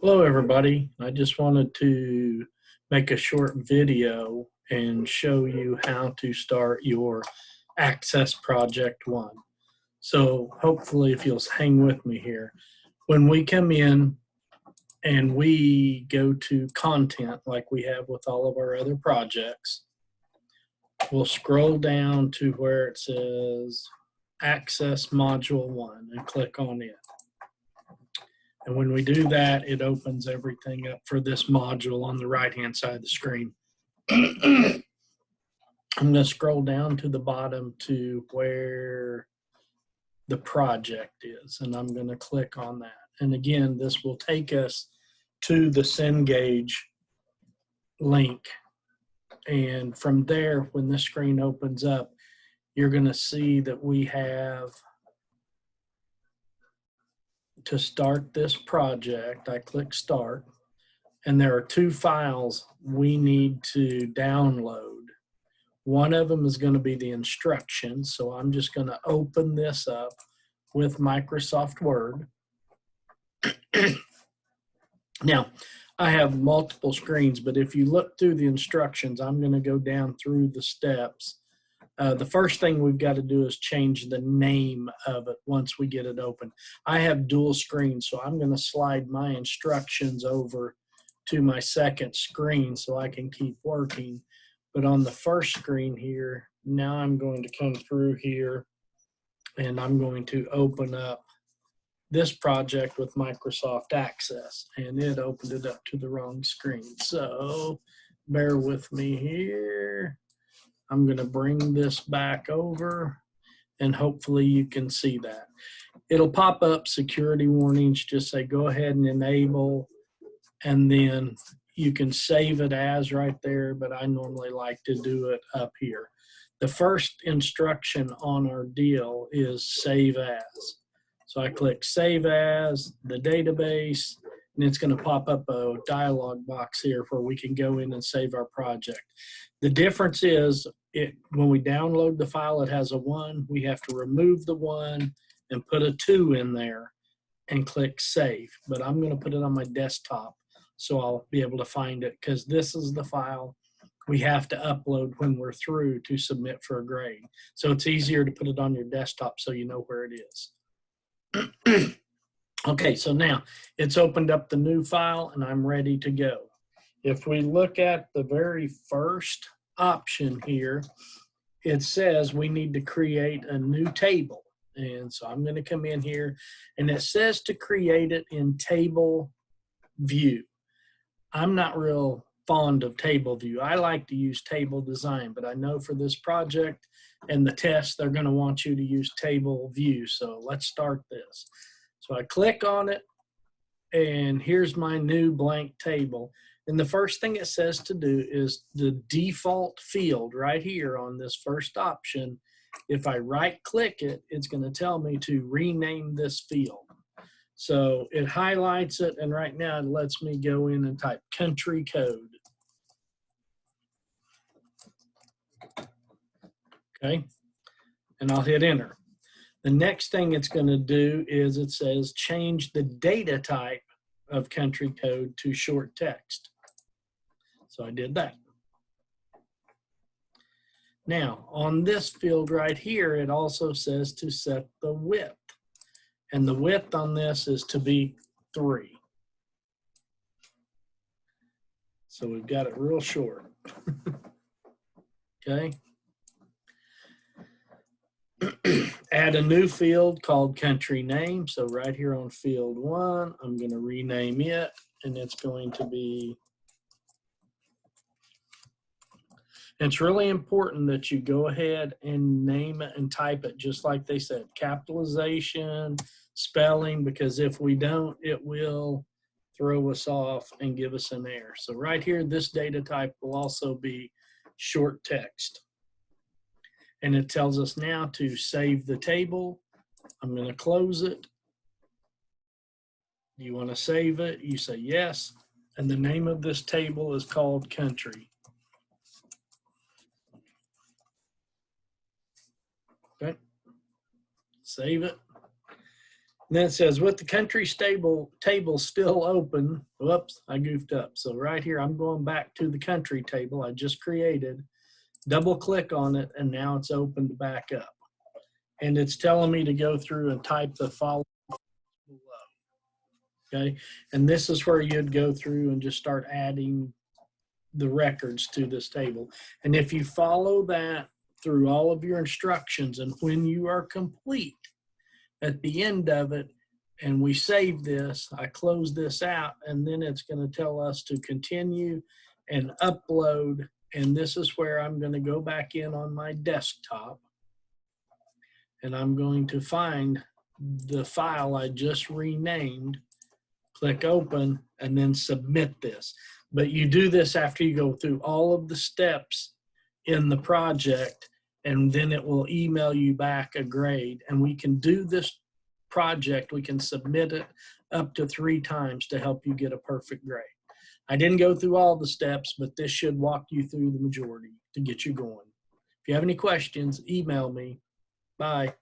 Hello everybody. I just wanted to make a short video and show you how to start your Access Project 1. So hopefully if you'll hang with me here. When we come in and we go to content like we have with all of our other projects, we'll scroll down to where it says Access Module 1 and click on it. And when we do that, it opens everything up for this module on the right-hand side of the screen. I'm going to scroll down to the bottom to where the project is, and I'm going to click on that. And again, this will take us to the cengage link. And from there, when this screen opens up, you're going to see that we have to start this project. I click start, and there are two files we need to download. One of them is going to be the instructions, so I'm just going to open this up with Microsoft Word. Now, I have multiple screens, but if you look through the instructions, I'm going to go down through the steps. The first thing we've got to do is change the name of it once we get it open. I have dual screens, so I'm going to slide my instructions over to my second screen so I can keep working. But on the first screen here, now I'm going to come through here and I'm going to open up this project with Microsoft Access, and it opened it up to the wrong screen. So bear with me here. I'm going to bring this back over, and hopefully you can see that. It'll pop up security warnings. Just say go ahead and enable, and then you can save it as right there, but I normally like to do it up here. The first instruction on our deal is save as. So I click save as, the database, and it's going to pop up a dialog box here where we can go in and save our project. The difference is when we download the file, it has a 1. We have to remove the 1 and put a 2 in there and click save. But I'm going to put it on my desktop so I'll be able to find it, because this is the file we have to upload when we're through to submit for a grade. So it's easier to put it on your desktop so you know where it is. Okay, so now it's opened up the new file and I'm ready to go. If we look at the very first option here, it says we need to create a new table. And so I'm going to come in here, and it says to create it in table view. I'm not real fond of table view. I like to use table design, but I know for this project and the test, they're going to want you to use table view. So let's start this. So I click on it, and here's my new blank table. And the first thing it says to do is the default field right here on this first option. If I right click it, it's going to tell me to rename this field. So it highlights it, and right now it lets me go in and type country code. Okay, and I'll hit enter. The next thing it's going to do is it says change the data type of country code to short text. So I did that. Now on this field right here, it also says to set the width. And the width on this is to be 3. So we've got it real short. Okay. Add a new field called country name. So right here on field 1, I'm going to rename it, and it's going to be, it's really important that you go ahead and name it and type it just like they said, capitalization, spelling, because if we don't, it will throw us off and give us an error. So right here, this data type will also be short text. And it tells us now to save the table. I'm going to close it. You want to save it? You say yes. And the name of this table is called country. Okay. Save it. And then it says, with the country table still open, whoops, I goofed up. So right here, I'm going back to the country table I just created, double click on it, and now it's opened back up. And it's telling me to go through and type the following below. Okay, and this is where you'd go through and just start adding the records to this table. And if you follow that through all of your instructions, and when you are complete at the end of it, and we save this, I close this out, and then it's going to tell us to continue and upload. And this is where I'm going to go back in on my desktop, and I'm going to find the file I just renamed, click open, and then submit this. But you do this after you go through all of the steps in the project, and then it will email you back a grade. And we can do this project, we can submit it up to 3 times to help you get a perfect grade. I didn't go through all the steps, but this should walk you through the majority to get you going. If you have any questions, email me. Bye.